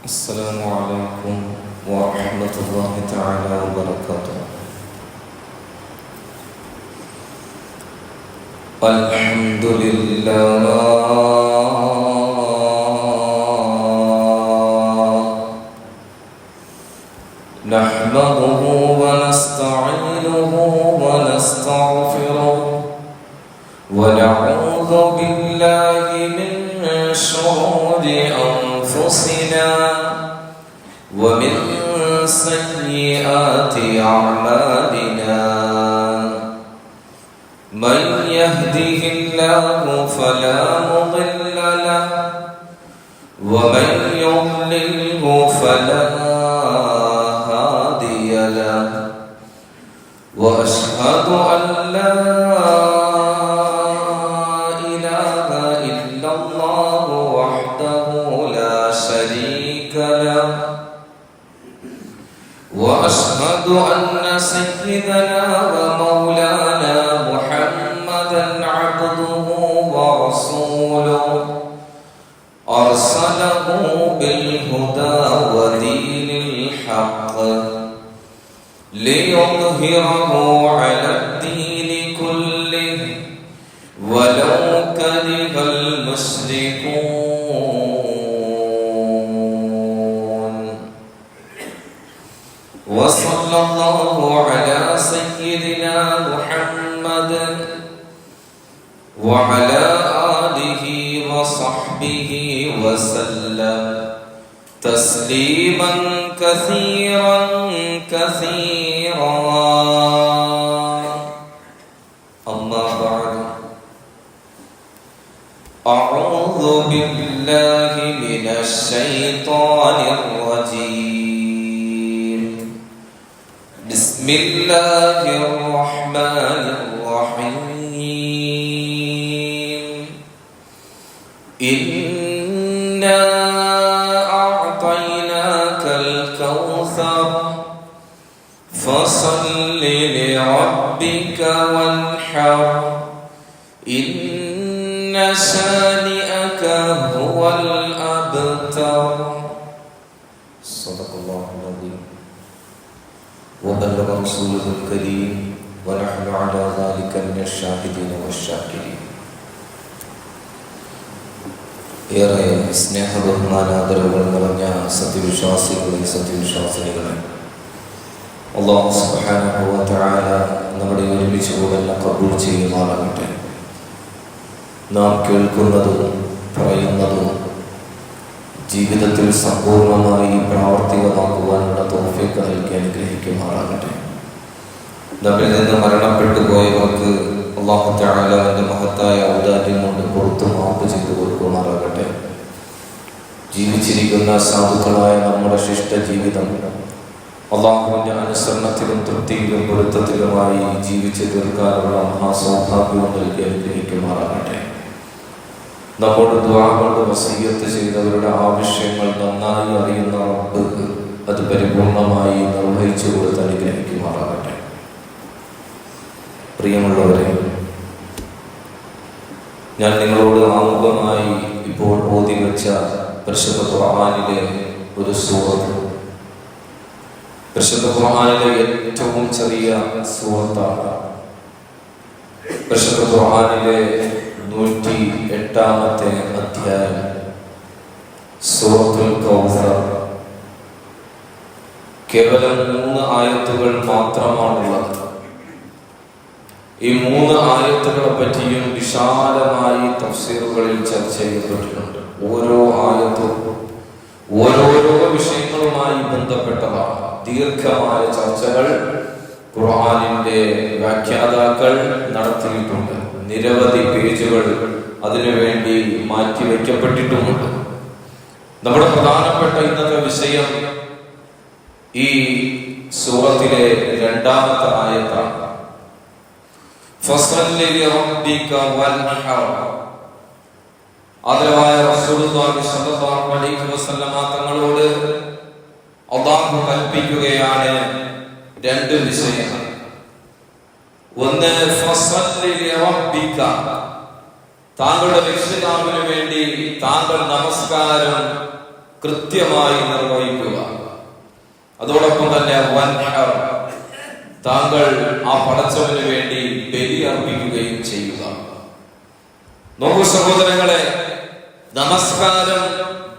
السلام عليكم ورحمة الله تعالى وبركاته. الحمد لله نحمده ونستعينه ونستغفره ونعوذ بالله من شرور أنفسنا ومن سيئات أعمالنا. من يهده الله فلا مضل له ومن يضلله فلا هادي له. وأشهد أن لا إله إلا الله وحده لا شريك له. وأشهد أن سيدنا ومولانا محمدا عبده ورسوله أرسله بالهدى ودين الحق ليظهره على الدين كله ولو كره المشركون. وصلى الله على سيدنا محمد وعلى آله وصحبه وسلم تسليما كثيرا كثيرا. أما بعد، أعوذ بالله من الشيطان الرجيم. بسم الله الرحمن الرحيم. إنا أعطيناك الكوثر فصل لربك وانحر إن شانئك هو الأبتر. صدق الله العظيم وبلغ رسوله الكريم ونحن على ذلك من الشاهدين والشاكرين. ഏറെ സ്നേഹബഹുമാനാദരവുകൾ നിറഞ്ഞ സത്യവിശ്വാസികളെ സത്യവിശ്വാസിനികളെ, അല്ലാഹു സുബ്ഹാനഹു വ തആല നമ്മുടെ ഒരുമിച്ച് കൂടൽ കബൂൽ ചെയ്യുമാറാകട്ടെ. നാം കേൾക്കുന്നതും പറയുന്നതും ജീവിതത്തിൽ സമ്പൂർണ്ണമായി പ്രാവർത്തികമാക്കുവാനുള്ള തൗഫീഖ് നൽകി അനുഗ്രഹിക്കുമാറാകട്ടെ. നമ്മിൽ നിന്ന് മരണപ്പെട്ടു പോയവർക്ക് അല്ലാഹു തആല അവന്റെ മഹത്തായ ഔദാര്യം കൊണ്ട് പുറത്തു മാപ്പ് ചെയ്തു കൊടുക്കുമാറാകട്ടെ. ജീവിച്ചിരിക്കുന്ന സാധുക്കളായ നമ്മുടെ ശിഷ്ട ജീവിതം അല്ലാഹുവിന്റെ അനുസരണത്തിലും തൃപ്തിയിലും പൊരുത്തത്തിലുമായി ജീവിച്ചു തീർക്കാനുള്ള മഹാസൗഭാഗ്യവും നൽകി അനുഗ്രഹിക്കുമാറാകട്ടെ. നമ്മോട് ദുആ കൊണ്ട് വസിയ്യത്ത് ചെയ്തവരുടെ ആവശ്യങ്ങൾ നന്നായി അറിയുന്ന റബ്ബ് അത് പരിപൂർണമായി നിർവഹിച്ചു കൊടുത്ത് അനുഗ്രഹിക്കുമാറാകട്ടെ. പ്രിയമുള്ളവരെ, ഞാൻ നിങ്ങളോട് ആമുഖമായി ഇപ്പോൾ ഓതി വെച്ച പരിശുദ്ധ ഖുർആനിലെ ഒരു സൂറത്ത്, പരിശുദ്ധ ഖുർആനിലെ ഏറ്റവും ചെറിയ സൂറത്താണ്. പരിശുദ്ധ ഖുർആനിലെ 108-ാമത്തെ അധ്യായം സൂറത്തുൽ കൗസർ. കേവലം 3 ആയത്തുകൾ മാത്രമാണുള്ളത്. ഈ 3 ആയത്തുകളെ പറ്റിയും വിശാലമായി തഫ്സീറുകളിൽ ചർച്ച ചെയ്യപ്പെട്ടിട്ടുണ്ട്. ഓരോ ആയത്തും ഓരോരോ വിഷയങ്ങളുമായി ബന്ധപ്പെട്ടതാണ്. ദീർഘമായ ചർച്ചകൾ ഖുർആനിന്റെ വ്യാഖ്യാതാക്കൾ നടത്തിയിട്ടുണ്ട്. നിരവധി പേജുകൾ അതിനുവേണ്ടി മാറ്റിവെക്കപ്പെട്ടിട്ടുമുണ്ട്. നമ്മുടെ പ്രധാനപ്പെട്ട ഇന്നത്തെ വിഷയം ഈ സൂറത്തിലെ 2-ാമത്തെ ആയത്താണ്. ഫസല്ലി ലിറബ്ബിക വൻഹർ. ആദരവായ റസൂലുള്ളാഹി സ്വല്ലല്ലാഹു അലൈഹി വസല്ലമ തങ്ങളോട് അല്ലാഹു കൽപ്പിക്കുകയാണ് 2 വിഷയങ്ങൾ. ഒന്ന്, ഫസല്ലി ലിറബ്ബിക, താങ്കളുടെ രക്ഷിതാവിന് വേണ്ടി താങ്കൾ നമസ്കാരം കൃത്യമായി നിർവഹിക്കുക. അതോടൊപ്പം തന്നെ വൻഹർ, താങ്കൾ ആ പടച്ചവന് വേണ്ടി ബലി അർപ്പിക്കുകയും ചെയ്യുക. നോക്കൂ സഹോദരങ്ങളെ, നമസ്കാരം,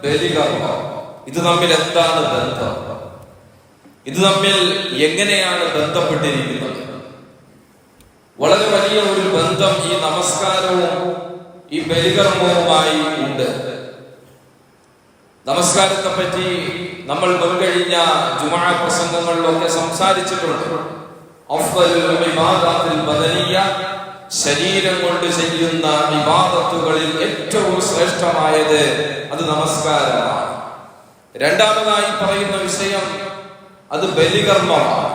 ബലികർമ്മം, ഇത് തമ്മിൽ എന്താണ് ബന്ധം? ഇത് തമ്മിൽ എങ്ങനെയാണ് ബന്ധപ്പെട്ടിരിക്കുന്നത്? വളരെ വലിയ ഒരു ബന്ധം ഈ നമസ്കാരവും ഈ ബലികർമ്മവുമായി ഉണ്ട്. നമസ്കാരത്തെ പറ്റി നമ്മൾ മുൻകഴിഞ്ഞ ജുമുഅ പ്രസംഗങ്ങളിലൊക്കെ സംസാരിച്ചിട്ടുണ്ട്. അഫ്ദലുൽ ഇബാദത്തുൽ ബദനിയ, ശരീരം കൊണ്ട് ചെയ്യുന്ന ഇബാദത്തുകളിൽ ഏറ്റവും ശ്രേഷ്ഠമായത് അത് നമസ്കാരമാണ്. രണ്ടാമതായി പറയുന്ന വിഷയം അത് ബലികർമ്മമാണ്.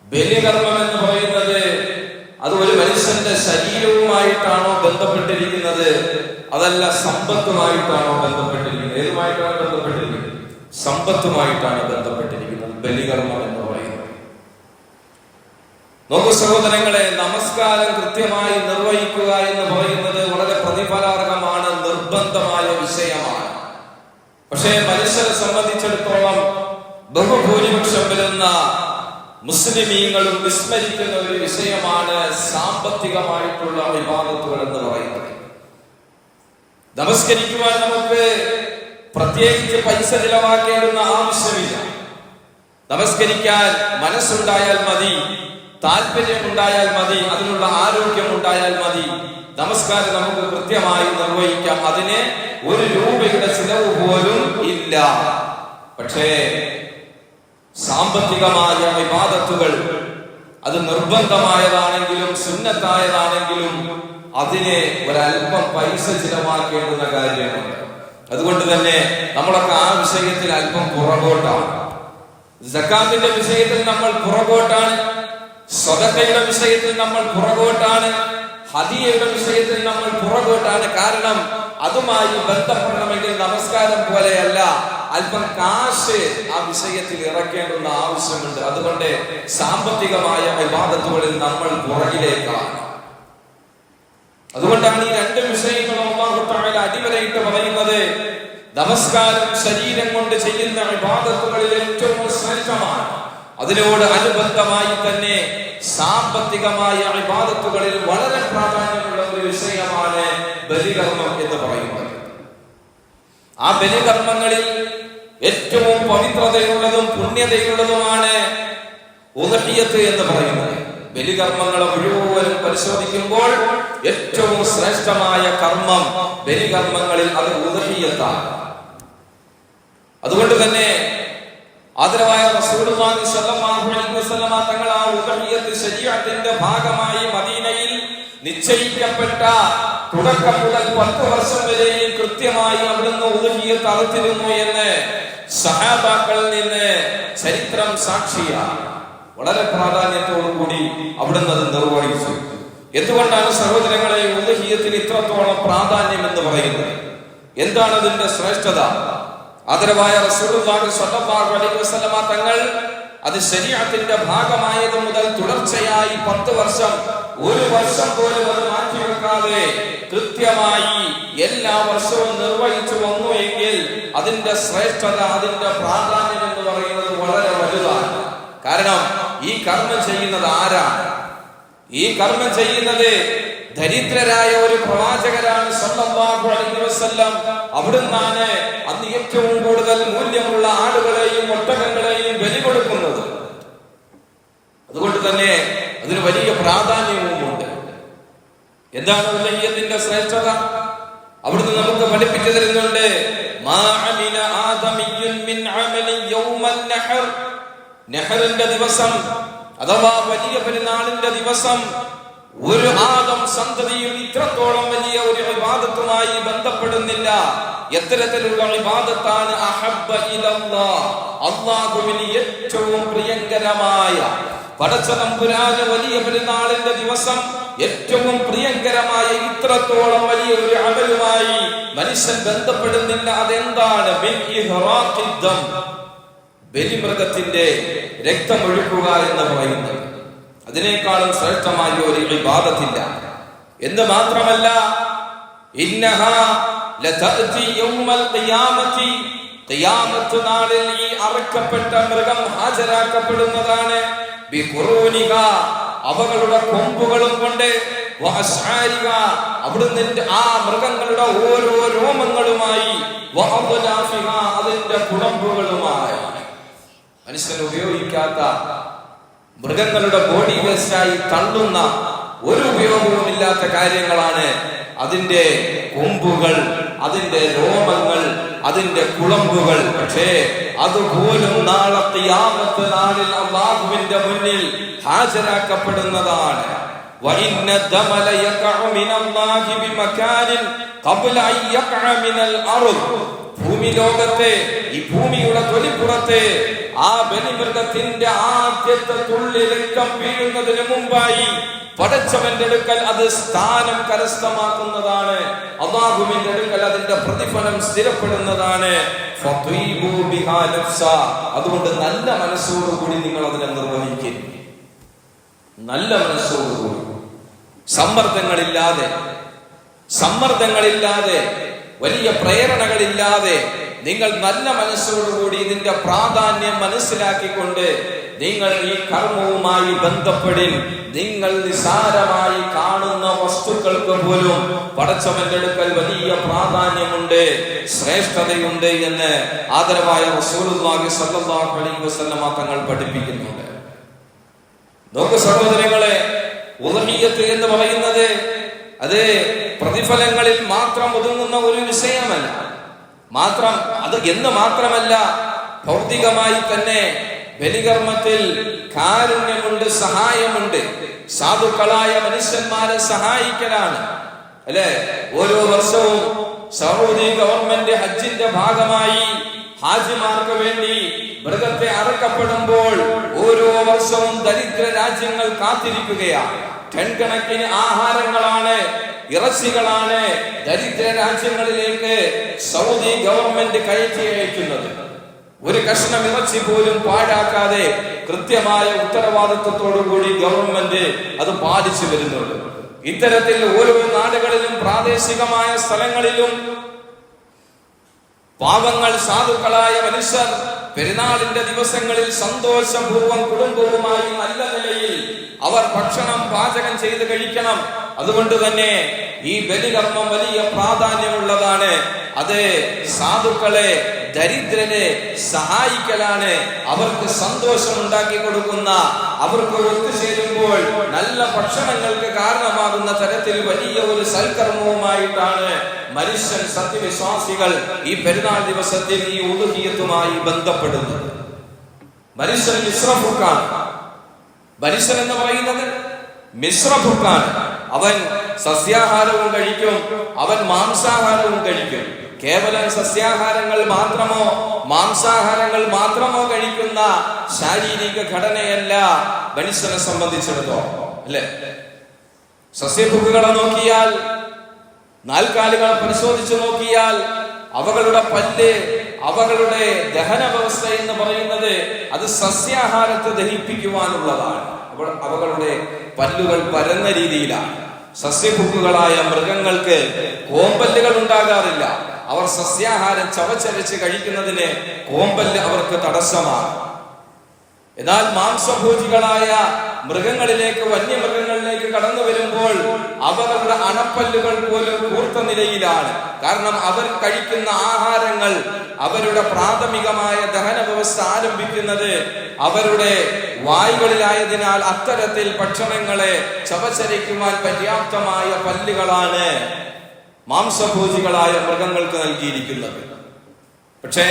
ബലികർമ്മം എന്ന് പറയുന്നത് അത് ഒരു മനുഷ്യന്റെ ശരീരവുമായിട്ടാണോ ബന്ധപ്പെട്ടിരിക്കുന്നത്, അതല്ല സമ്പത്തുമായിട്ടാണോ ബന്ധപ്പെട്ടിരിക്കുന്നത്? ഏതുമായിട്ടാണ് ബന്ധപ്പെട്ടിരിക്കുന്നത്? സമ്പത്തുമായിട്ടാണ് ബന്ധപ്പെട്ടിരിക്കുന്നത് ബലികർമ്മം എന്ന് പറയുന്നത്. നോക്കൂ സഹോദരങ്ങളെ, നമസ്കാരം കൃത്യമായി നിർവഹിക്കുക എന്ന് പറയുന്നത് വളരെ പ്രതിഫലാർഹമാണ്, നിർബന്ധമായ വിഷയമാണ്. പക്ഷേ മനുഷ്യരെ സംബന്ധിച്ചിടത്തോളം ബഹുഭൂരിപക്ഷം വരുന്ന മുസ്ലിമീങ്ങളും വിസ്മരിക്കുന്ന ഒരു വിഷയമാണ് സാമ്പത്തികമായിട്ടുള്ള ഇബാദത്തുകൾ എന്ന് പറയുന്നത്. നമസ്കരിക്കുവാൻ നമുക്ക് പ്രത്യേകിച്ച് പൈസ ചിലവാക്കേണ്ടുന്ന ആവശ്യമില്ല. നമസ്കരിക്കാൻ മനസ്സുണ്ടായാൽ മതി, താല്പര്യമുണ്ടായാൽ മതി, അതിനുള്ള ആരോഗ്യം ഉണ്ടായാൽ മതി. നമസ്കാരം നമുക്ക് കൃത്യമായി നിർവഹിക്കാം. അതിന് ഒരു രൂപയുടെ ചിലവ് പോലും ഇല്ല. പക്ഷേ സാമ്പത്തികമായ ഇബാദത്തുകൾ, അത് നിർബന്ധമായതാണെങ്കിലും സുന്നത്തായതാണെങ്കിലും അതിന് ഒരല്പം പൈസ ചിലവാക്കേണ്ടുന്ന കാര്യമാണ്. അതുകൊണ്ട് തന്നെ നമ്മളൊക്കെ ആ വിഷയത്തിൽ അല്പം പുറകോട്ടാണ്. സക്കാത്തിന്റെ വിഷയത്തിൽ നമ്മൾ പുറകോട്ടാണ്, സ്വതക്കയുടെ വിഷയത്തിൽ നമ്മൾ പുറകോട്ടാണ്, ഹദിയയുടെ വിഷയത്തിൽ നമ്മൾ പുറകോട്ടാണ്. കാരണം അതുമായി ബന്ധപ്പെടണമെങ്കിൽ നമസ്കാരം പോലെയല്ല, അല്പം കാശ് ആ വിഷയത്തിൽ ഇറക്കേണ്ടുന്ന ആവശ്യമുണ്ട്. അതുകൊണ്ട് സാമ്പത്തികമായ ഇബാദത്തുകളിൽ നമ്മൾ പുറകിലേക്കാണ്. അതുകൊണ്ടാണ് ഈ രണ്ട് വിഷയങ്ങളും അല്ലാഹു തആല അടിവരയിട്ട് പറയുന്നത്. നമസ്കാരം ശരീരം കൊണ്ട് ചെയ്യുന്ന ഇബാദത്തുകളിൽ ഏറ്റവും ശ്രേഷ്ഠമാണ്. അതിനോട് അനുബന്ധമായി തന്നെ സാമ്പത്തികമായ ഇബാദത്തുകളിൽ വളരെ പ്രാധാന്യമുള്ള ഒരു വിഷയമാണ് ബലികർമ്മം എന്ന് പറയുന്നത്. ആ ബലികർമ്മങ്ങളിൽ ഏറ്റവും പവിത്രതയുള്ളതും പുണ്യതയുള്ളതുമാണ് ഉദ്ഹിയ്യത്ത് എന്ന് പറയുന്നത്. ബലികർമ്മങ്ങളെ മുഴുവനും പരിശോധിക്കുമ്പോൾ ഏറ്റവും ശ്രേഷ്ഠമായ കർമ്മം ബലികർമ്മങ്ങളിൽ അത് ഉദ്ഹിയ്യത്താണ്. അതുകൊണ്ട് തന്നെ ആദരവായ റസൂലുള്ളാഹി സ്വല്ലല്ലാഹു അലൈഹി വസല്ലമ തങ്ങൾ ആ ഉദ്ഹിയ്യത്ത് ശരീഅത്തിന്റെ ഭാഗമായി മദീനയിൽ നിശ്ചയിക്കപ്പെട്ട തുടക്കം മുതൽ 10 വർഷം വരെയും കൃത്യമായി അവിടുന്ന് ഉദ്ഹിയ്യത്ത് അറുത്തിരുന്നു എന്ന് സഹാബാക്കളിൽ നിന്ന് ചരിത്രം സാക്ഷിയാണ്. വളരെ പ്രാധാന്യത്തോടു കൂടി അവിടുന്ന് അത് നിർവഹിച്ചു. എന്തുകൊണ്ടാണ് സഹോദരങ്ങളെ ഉദ്ഹിയ്യത്തിന് ഇത്രത്തോളം പ്രാധാന്യം എന്ന് പറയുന്നത്? എന്താണ് അതിന്റെ ശ്രേഷ്ഠത? ആദരവായ റസൂലുള്ളാഹി സ്വല്ലല്ലാഹു അലൈഹി വസല്ലമ തങ്ങൾ അത് ശരീഅത്തിന്റെ ഭാഗമായത് മുതൽ തുടർച്ചയായി 10 വർഷം, ഒരു വർഷം പോലും അത് മാറ്റിവെക്കാതെ കൃത്യമായി എല്ലാ വർഷവും നിർവഹിച്ചു വന്നു എങ്കിൽ അതിന്റെ ശ്രേഷ്ഠത, അതിന്റെ പ്രാധാന്യം എന്ന് പറയുന്നത് വളരെ വലുതാണ്. കാരണം ഈ കർമ്മം ചെയ്യുന്നത് ആരാണ്? ഈ കർമ്മം ചെയ്യുന്നത് ദരിദ്രരായ ഒരു പ്രവാചകരാണ് സല്ലല്ലാഹു അലൈഹി വസല്ലം. അവിടുന്നാണ് അന്ന് ഏറ്റവും കൂടുതൽ മൂല്യമുള്ള ആടുകളെയും ഒട്ടകങ്ങളെയും ബലി കൊടുക്കുന്നത്. അതുകൊണ്ട് തന്നെ അതിന് വലിയ പ്രാധാന്യവുമുണ്ട്. എന്താണ് ഉദ്ഹിയ്യത്തിന്റെ ശ്രേഷ്ഠത? അവിടുന്ന് നമുക്ക് പഠിപ്പിച്ചു തരുന്നുണ്ട്. മാ അമില ആദമിയ്യുൻ മിൻ അമലി യൗമൻ നഹർ, നഹറിന്റെ ദിവസം അഥവാ വലിയ പെരുന്നാളിന്റെ ദിവസം ഒരു ആദം സന്തതിയും ഇത്രത്തോളം വലിയ ഒരു ഇബാദത്തുമായി ബന്ധപ്പെടുന്നില്ല. എത്തരത്തിലുള്ള ഇബാദത്താണ്? അഹബ്ബ ഇലല്ലാഹ്, അല്ലാഹുവിന് ഏറ്റവും പ്രിയങ്കരമായ, പടച്ചതമ്പുരാന് വലിയ പെരുന്നാളിന്റെ ദിവസം ഏറ്റവും പ്രിയങ്കരമായ ഇത്രത്തോളം വലിയ ഒരു അമലുമായി മനുഷ്യൻ ബന്ധപ്പെടുന്നില്ല. അതെന്താണ്? ബിൽ ഇഹ്റാഖിദ്ദം, ബലിമൃഗത്തിന്റെ രക്തമൊഴുക്കുക എന്ന് പറയുന്നത്. അതിനേക്കാളും ശ്രേഷ്ഠമായ ഒരു ഇബാദത്തില്ല. എന്ന് മാത്രമല്ല, ഇന്നഹാ ലതഅതി യൗമൽ ഖിയാമത്തി ഖിയാമത്ത് നാളിൽ ഈ അറക്കപ്പെട്ട മൃഗം ഹാജരാക്കപ്പെടുന്നതാണ്. ബിഖുറൂനിക, അവകളുടെ കൊമ്പുകളും കൊണ്ട്, വഅസ്ആരിക, അവിടുന്ന് ആ മൃഗങ്ങളുടെ ഓരോ രോമങ്ങളുമായി, വഅദ്ലാഫിക, അതിന്റെ കുളമ്പുകളുമായി. മനുഷ്യൻ ഉപയോഗിക്കാത്ത മൃഗങ്ങളുടെ ബോഡി വേസ്റ്റായി തള്ളുന്ന ഒരു ഉപയോഗവുമില്ലാത്ത കാര്യങ്ങളാണ് അതിന്റെ കൊമ്പുകൾ, അതിന്റെ രോമങ്ങൾ, അതിന്റെ കുളമ്പുകൾ. പക്ഷേ അതുപോലും നാളെ ഖിയാമത്ത് നാളിൽ അല്ലാഹുവിന്റെ മുന്നിൽ ഹാജരാക്കപ്പെടുന്നതാണ്. وَإِنَّ الدَّمَ لَيَقَعُ مِنَ اللَّهِ بِمَكَانٍ قَبْلَ أَن يَقَعَ مِنَ الْأَرْضِ. ഭൂമി ലോകത്തെ, ഈ ഭൂമിയുടെ തൊലിപ്പുറത്തെ ആ ബലിമൃഗത്തിന്റെ ആദ്യത്തെ തുള്ളി രക്തം വീഴുന്നതിന് മുമ്പായി പടച്ചവന്റെ അടുക്കൽ അത് സ്ഥാനം കരസ്ഥമാക്കുന്നതാണ്. അല്ലാഹുവിന്റെ അടുക്കൽ അതിന്റെ പ്രതിഫലം സ്ഥിരപ്പെടുന്നതാണ്. അതുകൊണ്ട് നല്ല മനസ്സോടുകൂടി നിങ്ങൾ അതിനെ നിർവഹിക്കുക. നല്ല മനസ്സോടുകൂടി, സമ്മർദ്ദങ്ങളില്ലാതെ, വലിയ പ്രേരണകളില്ലാതെ നിങ്ങൾ നല്ല മനസ്സോടുകൂടി ഇതിന്റെ പ്രാധാന്യം മനസ്സിലാക്കിക്കൊണ്ട് നിങ്ങൾ ഈ കർമ്മവുമായി ബന്ധപ്പെടിൻ. നിങ്ങൾ നിസാരമായി കാണുന്ന വസ്തുക്കൾക്ക് പോലും പടച്ചവന്റെ അടുക്കൽ വലിയ പ്രാധാന്യമുണ്ട്, ശ്രേഷ്ഠതയുണ്ട് എന്ന് ആദരവായ റസൂലുള്ളാഹി സ്വല്ലല്ലാഹു അലൈഹി വസല്ലം തങ്ങൾ പഠിപ്പിക്കുന്നുണ്ട്. നോക്കൂ സഹോദരങ്ങളെ, ഉദ്ഹിയ്യത്ത് എന്ന് പറയുന്നത് അത് പ്രതിഫലങ്ങളിൽ മാത്രം ഒതുങ്ങുന്ന ഒരു വിഷയമല്ല. മാത്രമല്ല ഭൗതികമായി തന്നെ ബലികർമ്മത്തിൽ കാരുണ്യമുണ്ട്, സഹായമുണ്ട്. സാധുക്കളായ മനുഷ്യന്മാരെ സഹായിക്കലാണ്, അല്ലെ? ഓരോ വർഷവും സൗദി ഗവൺമെന്റ് ഹജ്ജിന്റെ ഭാഗമായി ഹാജിമാർക്ക് വേണ്ടി മൃഗത്തെ അറക്കപ്പെടുമ്പോൾ ഓരോ വർഷവും ദരിദ്ര രാജ്യങ്ങൾ കാത്തിരിക്കുകയാണ്. ടൺ കണക്കിന് ആഹാരങ്ങളാണ്, ഇറച്ചികളാണ് ദരിദ്ര രാജ്യങ്ങളിലേക്ക് സൗദി ഗവൺമെന്റ് കയറ്റി അയക്കുന്നത്. ഒരു കഷ്ണം ഇറച്ചി പോലും പാഴാക്കാതെ കൃത്യമായ ഉത്തരവാദിത്വത്തോടുകൂടി ഗവൺമെന്റ് അത് പാലിച്ചു വരുന്നുണ്ട്. ഇത്തരത്തിൽ ഓരോ നാടുകളിലും പ്രാദേശികമായ സ്ഥലങ്ങളിലും പാവങ്ങൾ, സാധുക്കളായ മനുഷ്യർ പെരുന്നാളിന്റെ ദിവസങ്ങളിൽ സന്തോഷപൂർവ്വം കുടുംബവുമായി നല്ല നിലയിൽ അവർ ഭക്ഷണം പാചകം ചെയ്ത് കഴിക്കണം. അതുകൊണ്ട് തന്നെ ഈ ബലികർമ്മം വലിയ പ്രാധാന്യമുള്ളതാണ്. അത് സാധുക്കളെ, ദരിദ്രനെ സഹായിക്കലാണ്. അവർക്ക് സന്തോഷം ഉണ്ടാക്കി കൊടുക്കുന്ന, അവർക്ക് ഒത്തുചേരുമ്പോൾ നല്ല ഭക്ഷണങ്ങൾക്ക് കാരണമാകുന്ന തരത്തിൽ വലിയ ഒരു സൽക്കർമ്മവുമായിട്ടാണ് മനുഷ്യൻ, സത്യവിശ്വാസികൾ ഈ പെരുന്നാൾ ദിവസത്തിൽ ഈ ഉദ്ഹിയ്യത്തുമായി ബന്ധപ്പെടുന്നത്. മനുഷ്യൻ മിശ്രഭുക്കാണ്. മനുഷ്യൻ എന്ന് പറയുന്നത് മിശ്രഭുക്കാണ്. അവൻ സസ്യാഹാരവും കഴിക്കും, അവൻ മാംസാഹാരവും കഴിക്കും. കേവലം സസ്യാഹാരങ്ങൾ മാത്രമോ മാംസാഹാരങ്ങൾ മാത്രമോ കഴിക്കുന്ന ശാരീരിക ഘടനയല്ല മനുഷ്യനെ സംബന്ധിച്ചിടത്തോളം, അല്ലെ? സസ്യഭുക്കുകളെ നോക്കിയാൽ, നാൽക്കാലികളെ പരിശോധിച്ചു നോക്കിയാൽ അവകളുടെ പല്ല്, അവകളുടെ ദഹന വ്യവസ്ഥ എന്ന് പറയുന്നത് അത് സസ്യാഹാരത്തെ ദഹിപ്പിക്കുവാനുള്ളതാണ്. അവകളുടെ പല്ലുകൾ പരന്ന രീതിയിലാണ്. സസ്യഭുക്കുകളായ മൃഗങ്ങൾക്ക് കോമ്പല്ലുകൾ ഉണ്ടാകാറില്ല. അവർ സസ്യാഹാരം ചവച്ചരച്ച് കഴിക്കുന്നതിന് കോമ്പല്ല് അവർക്ക് തടസ്സമാണ്. എന്നാൽ മാംസഭോജികളായ മൃഗങ്ങളിലേക്ക്, വന്യമൃഗങ്ങളിലേക്ക് കടന്നു വരുമ്പോൾ അവരുടെ അണപ്പല്ലുകൾ പോലും കൂർത്ത നിലയിലാണ്. കാരണം അവർ കഴിക്കുന്ന ആഹാരങ്ങൾ, അവരുടെ പ്രാഥമികമായ ദഹന വ്യവസ്ഥ ആരംഭിക്കുന്നത് അവരുടെ വായുകളിലായതിനാൽ അത്തരത്തിൽ ഭക്ഷണങ്ങളെ ചവച്ചരയ്ക്കുവാൻ പര്യാപ്തമായ പല്ലുകളാണ് മാംസഭോജികളായ മൃഗങ്ങൾക്ക് നൽകിയിരിക്കുന്നത്. പക്ഷേ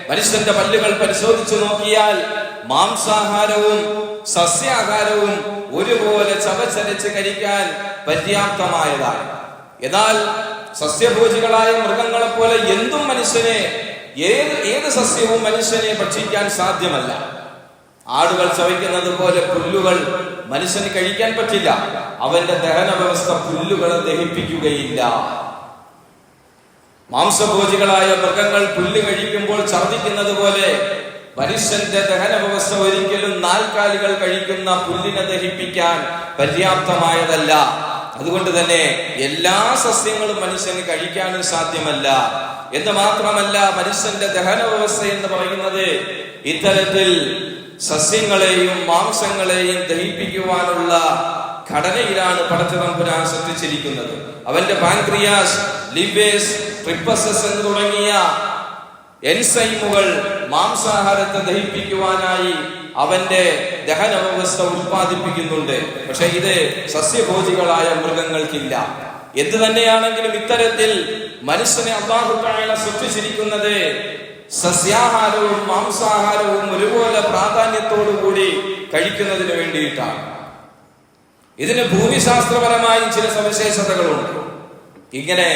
മനുഷ്യന്റെ പല്ലുകൾ പരിശോധിച്ചു നോക്കിയാൽ മാംസാഹാരവും സസ്യാഹാരവും ഒരുപോലെ ചവച്ചരച്ച് കഴിക്കാൻ പര്യാപ്തമായതാണ്. എന്നാൽ സസ്യഭോജികളായ മൃഗങ്ങളെ പോലെ എന്തും മനുഷ്യനെ, ഏത് സസ്യവും മനുഷ്യനെ ഭക്ഷിക്കാൻ സാധ്യമല്ല. ആടുകൾ ചവയ്ക്കുന്നത് പോലെ പുല്ലുകൾ മനുഷ്യന് കഴിക്കാൻ പറ്റില്ല. അവന്റെ ദഹന വ്യവസ്ഥ പുല്ലുകളെ ദഹിപ്പിക്കുകയില്ല. മാംസഭോജികളായ മൃഗങ്ങൾ പുല്ല് കഴിക്കുമ്പോൾ ഛർദ്ദിക്കുന്നത് പോലെ മനുഷ്യന്റെ ദഹന വ്യവസ്ഥ ഒരിക്കലും നാൽക്കാലികൾ കഴിക്കുന്ന പുല്ലിനെ ദഹിപ്പിക്കാൻ പര്യാപ്തമായതല്ല. അതുകൊണ്ട് തന്നെ എല്ലാ സസ്യങ്ങളും മനുഷ്യന് കഴിക്കാനും സാധ്യമല്ല. എന്ന് മാത്രമല്ല, മനുഷ്യന്റെ ദഹന വ്യവസ്ഥ എന്ന് പറയുന്നത് ഇത്തരത്തിൽ സസ്യങ്ങളെയും മാംസങ്ങളെയും ദഹിപ്പിക്കുവാനുള്ള ഘടനയിലാണ് പടച്ചതമ്പുരാൻ സൃഷ്ടിച്ചിരിക്കുന്നത്. അവന്റെ പാൻക്രിയാസ്, ലിവേഴ്സ്, ട്രിപ്പസസ് എന്ന് തുടങ്ങിയ എൻസൈമുകൾ മാംസാഹാരത്തെ ദഹിപ്പിക്കുവാനായി അവന്റെ ദഹന വ്യവസ്ഥ ഉത്പാദിപ്പിക്കുന്നുണ്ട്. പക്ഷെ ഇത് സസ്യഭോജികളായ മൃഗങ്ങൾക്കില്ല. എന്ത് തന്നെയാണെങ്കിലും ഇത്തരത്തിൽ മനുഷ്യനെ അല്ലാഹു തആല സൃഷ്ടിച്ചിരിക്കുന്നത് സസ്യാഹാരവും മാംസാഹാരവും ഒരുപോലെ പ്രാധാന്യത്തോടു കൂടി കഴിക്കുന്നതിന് വേണ്ടിയിട്ടാണ്. ഇതിന് ഭൂമിശാസ്ത്രപരമായി ചില സവിശേഷതകളുണ്ട്. ഇങ്ങനെ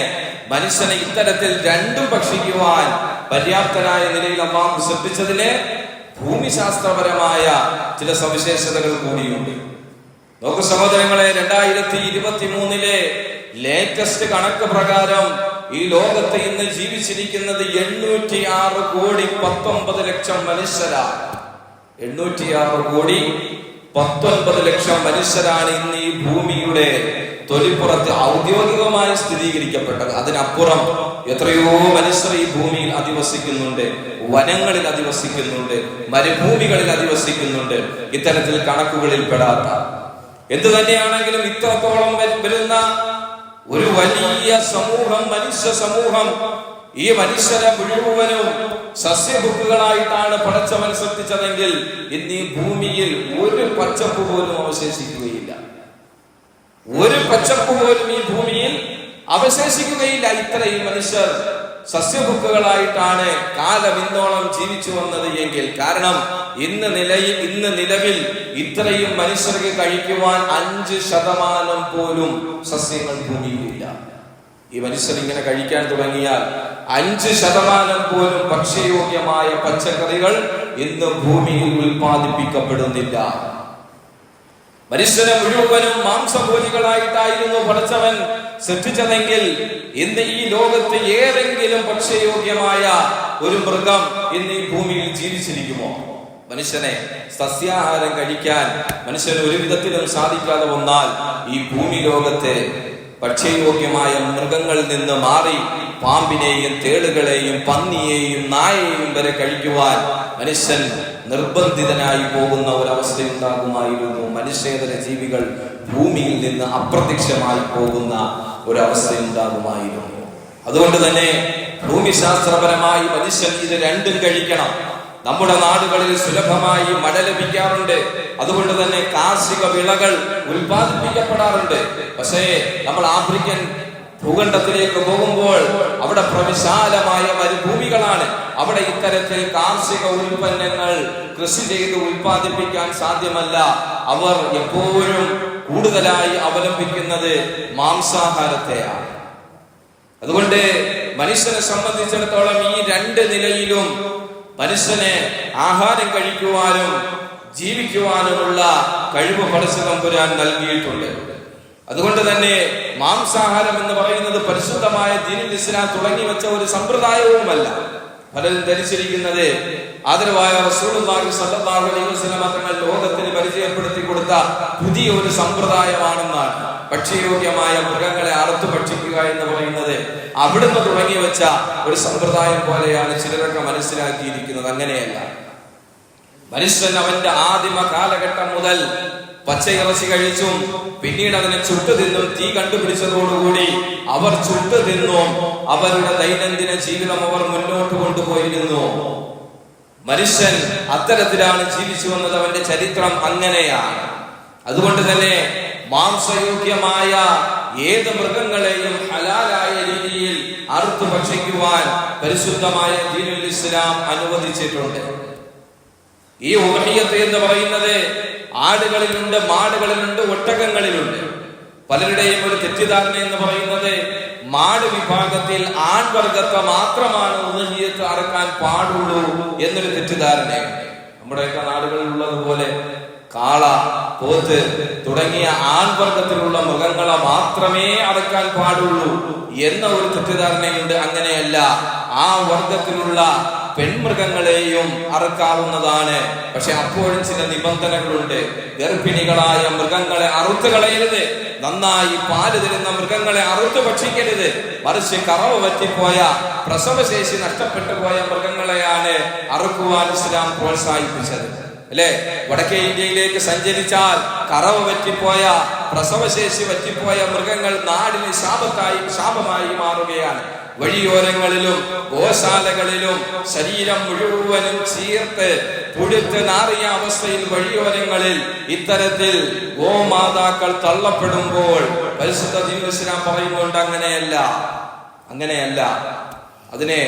മനുഷ്യനെ ഇത്തരത്തിൽ രണ്ടും ഭക്ഷിക്കുവാൻ പര്യാപ്തനായ നിലയിൽ അല്ലാഹു സൃഷ്ടിച്ചതിന് ഭൂമിശാസ്ത്രപരമായ ചില സവിശേഷതകൾ കൂടിയുണ്ട്. നോക്കൂ സഹോദരങ്ങളെ, 2023 ലേറ്റസ്റ്റ് കണക്ക് പ്രകാരം ഈ ലോകത്ത് ഇന്ന് ജീവിച്ചിരിക്കുന്നത് 806 കോടി 19 ലക്ഷം മനുഷ്യരാണ്. 806 കോടി 19 ലക്ഷം മനുഷ്യരാണ് ഇന്ന് ഈ ഭൂമിയുടെ തൊലിപ്പുറത്ത് ഔദ്യോഗികമായി സ്ഥിരീകരിക്കപ്പെട്ടത്. അതിനപ്പുറം എത്രയോ മനുഷ്യർ ഈ ഭൂമിയിൽ അധിവസിക്കുന്നുണ്ട്, വനങ്ങളിൽ അധിവസിക്കുന്നുണ്ട്, മരുഭൂമികളിൽ അധിവസിക്കുന്നുണ്ട്, ഇത്തരത്തിൽ കണക്കുകളിൽ പെടാത്ത. എന്തു തന്നെയാണെങ്കിലും ഇത്രത്തോളം വരുന്ന ഒരു വലിയ സമൂഹം, മനുഷ്യ സമൂഹം, ഈ മനുഷ്യരെ മുഴുവനും സസ്യഭുക്കുകളായിട്ടാണ് പടച്ചവൻ സൃഷ്ടിച്ചതെങ്കിൽ ഇന്ന് ഈ ഭൂമിയിൽ ഒരു പച്ചപ്പ് പോലും അവശേഷിക്കുകയില്ല. ഒരു പച്ചപ്പ് പോലും ഈ ഭൂമിയിൽ അവശേഷിക്കുകയില്ല. ഇത്രയും മനുഷ്യർ സസ്യഭുക്കുകളായിട്ടാണ് കാലം ഇന്നോളം ജീവിച്ചു വന്നത് എങ്കിൽ, കാരണം ഇന്ന് നിലവിൽ ഇത്രയും മനുഷ്യർക്ക് കഴിക്കുവാൻ 5% പോലും സസ്യങ്ങൾ ഭൂമിയിലില്ല. ഈ മനുഷ്യർ ഇങ്ങനെ കഴിക്കാൻ തുടങ്ങിയാൽ 5% പോലും ഭക്ഷ്യയോഗ്യമായ പച്ചക്കറികൾ ഇന്ന് ഭൂമിയിൽ ഉൽപ്പാദിപ്പിക്കപ്പെടുന്നില്ല. മനുഷ്യനെ മുഴുവനും മാംസഭോജികളായിട്ടായിരുന്നു പടച്ചവൻ സൃഷ്ടിച്ചതെങ്കിൽ ഇന്ന് ഈ ലോകത്ത് ഏതെങ്കിലും ഭക്ഷ്യയോഗ്യമായ ഒരു മൃഗം ഇന്ന് ഈ ഭൂമിയിൽ ജീവിച്ചിരിക്കുമോ? മനുഷ്യനെ സസ്യാഹാരം കഴിക്കാൻ മനുഷ്യന് ഒരു വിധത്തിലും സാധിക്കാതെ വന്നാൽ ഈ ഭൂമി ലോകത്തെ ഭക്ഷ്യയോഗ്യമായ മൃഗങ്ങളിൽ നിന്ന് മാറി പാമ്പിനെയും തേളുകളെയും പന്നിയെയും നായയെയും വരെ കഴിക്കുവാൻ മനുഷ്യൻ നിർബന്ധിതനായി പോകുന്ന ഒരവസ്ഥയുണ്ടാകുമായിരുന്നു. മനുഷ്യേതര ജീവികൾ ഭൂമിയിൽ നിന്ന് അപ്രത്യക്ഷമായി പോകുന്ന ഒരവസ്ഥയുണ്ടാകുമായിരുന്നു. അതുകൊണ്ട് തന്നെ ഭൂമിശാസ്ത്രപരമായി മനുഷ്യൻ ഇത് രണ്ടും കഴിക്കണം. നമ്മുടെ നാടുകളിൽ സുലഭമായി മഴ ലഭിക്കാറുണ്ട്. അതുകൊണ്ട് തന്നെ കാർഷിക വിളകൾ ഉൽപ്പാദിപ്പിക്കപ്പെടാറുണ്ട്. പക്ഷേ നമ്മൾ ആഫ്രിക്കൻ ഭൂഖണ്ഡത്തിലേക്ക് പോകുമ്പോൾ അവിടെ പ്രവിശാലമായ മരുഭൂമികളാണ്. അവിടെ ഇത്തരത്തിൽ കാർഷിക ഉൽപ്പന്നങ്ങൾ കൃഷി ചെയ്ത് ഉൽപ്പാദിപ്പിക്കാൻ സാധ്യമല്ല. അവർ എപ്പോഴും കൂടുതലായി അവലംബിക്കുന്നത് മാംസാഹാരത്തെയാണ്. അതുകൊണ്ട് മനുഷ്യനെ സംബന്ധിച്ചിടത്തോളം ഈ രണ്ട് നിലയിലും മനുഷ്യനെ ആഹാരം കഴിക്കുവാനും ജീവിക്കുവാനുമുള്ള കഴിവ് പടച്ചതമ്പുരാൻ നൽകിയിട്ടുണ്ട്. അതുകൊണ്ട് തന്നെ മാംസാഹാരം എന്ന് പറയുന്നത് പരിശുദ്ധമായ ദീനുൽ ഇസ്ലാം തുടങ്ങി വെച്ച ഒരു സമ്പ്രദായവുമല്ല. പലരും ധരിച്ചിരിക്കുന്നത് ആദരവായ റസൂലുള്ളാഹി സ്വല്ലല്ലാഹു അലൈഹി വസല്ലം തങ്ങൾ ലോകത്തിന് പരിചയപ്പെടുത്തി കൊടുത്ത പുതിയ ഒരു സമ്പ്രദായമാണെന്നാണ്. ഭക്ഷ്യയോഗ്യമായ മൃഗങ്ങളെ അറുത്തു ഭക്ഷിക്കുക എന്ന് പറയുന്നത് അവിടുന്ന് തുടങ്ങി വെച്ച ഒരു സമ്പ്രദായം പോലെയാണ് ചിലരൊക്കെ മനസ്സിലാക്കിയിരിക്കുന്നത്. അങ്ങനെയല്ല. മനുഷ്യൻ അവന്റെ ആദിമ കാലഘട്ടം മുതൽ പച്ചയിറച്ചി കഴിച്ചും പിന്നീട് അതിനെ ചുട്ടു തിന്നും തീ കണ്ടുപിടിച്ചതോടുകൂടി അവർ ചുട്ടു തിന്നും അവരുടെ ദൈനംദിന ജീവിതം അവർ മുന്നോട്ട് കൊണ്ടുപോയിരുന്നു. മനുഷ്യൻ അത്തരത്തിലാണ് ജീവിച്ചു വന്നത്. അവന്റെ ചരിത്രം അങ്ങനെയാണ്. അതുകൊണ്ട് തന്നെ മാംസയോഗ്യമായ ഏത് മൃഗങ്ങളെയും ഹലാലായ രീതിയിൽ അറുത്തു ഭക്ഷിക്കുവാൻ പരിശുദ്ധമായ ദീനുൽ ഇസ്ലാം അനുവദിച്ചിട്ടുണ്ട്. ഈ ഉദ്ഹിയ്യത്ത് എന്ന് പറയുന്നത് ആടുകളിലുണ്ട്, മാടുകളിലുണ്ട്, ഒട്ടകങ്ങളിലുണ്ട്. പലരുടെയും ഒരു തെറ്റിദ്ധാരണ എന്ന് പറയുന്നത് മാട് വിഭാഗത്തിൽ ആൺവർഗത്തെ മാത്രമാണ് ഉദ്ഹിയ്യത്ത് അറുക്കാൻ പാടുള്ളൂ എന്നൊരു തെറ്റിദ്ധാരണയുണ്ട്. നമ്മുടെയൊക്കെ നാടുകളിൽ ഉള്ളതുപോലെ കാള, പോത്ത് തുടങ്ങിയ ആൺവർഗത്തിലുള്ള മൃഗങ്ങളെ മാത്രമേ അറുക്കാൻ പാടുള്ളൂ എന്ന ഒരു തെറ്റിദ്ധാരണയുണ്ട്. അങ്ങനെയല്ല. ആ വർഗത്തിലുള്ള പെൺമൃഗങ്ങളെയും അറുക്കാവുന്നതാണ്. പക്ഷെ അപ്പോഴും ചില നിബന്ധനകളുണ്ട്. ഗർഭിണികളായ മൃഗങ്ങളെ അറുത്ത് കളയരുത്. നന്നായി പാല് തരുന്ന മൃഗങ്ങളെ അറുത്ത് ഭക്ഷിക്കരുത്. മറിച്ച് കറവ് പറ്റിപ്പോയ, പ്രസവശേഷി നഷ്ടപ്പെട്ടു പോയ മൃഗങ്ങളെയാണ് അറുക്കുവാൻ ഇസ്ലാം പ്രോത്സാഹിപ്പിച്ചത്. അല്ലെ, വടക്കേ ഇന്ത്യയിലേക്ക് സഞ്ചരിച്ചാൽ കറവ് പറ്റിപ്പോയ, പ്രസവശേഷി പറ്റിപ്പോയ മൃഗങ്ങൾ നാടിന് ശാപമായി മാറുകയാണ്. വഴിയോരങ്ങളിലും ഗോശാലകളിലും ശരീരം മുഴുവനും ചീർത്ത് പുഴുത്ത് നാറിയ അവസ്ഥയിൽ വഴിയോരങ്ങളിൽ ഇത്തരത്തിൽ ഗോമാതാക്കൾ തള്ളപ്പെടുമ്പോൾ പരിശുദ്ധ ദീൻ ഇസ്ലാം പറയുന്നുണ്ട്, അങ്ങനെയല്ല, അതിനെ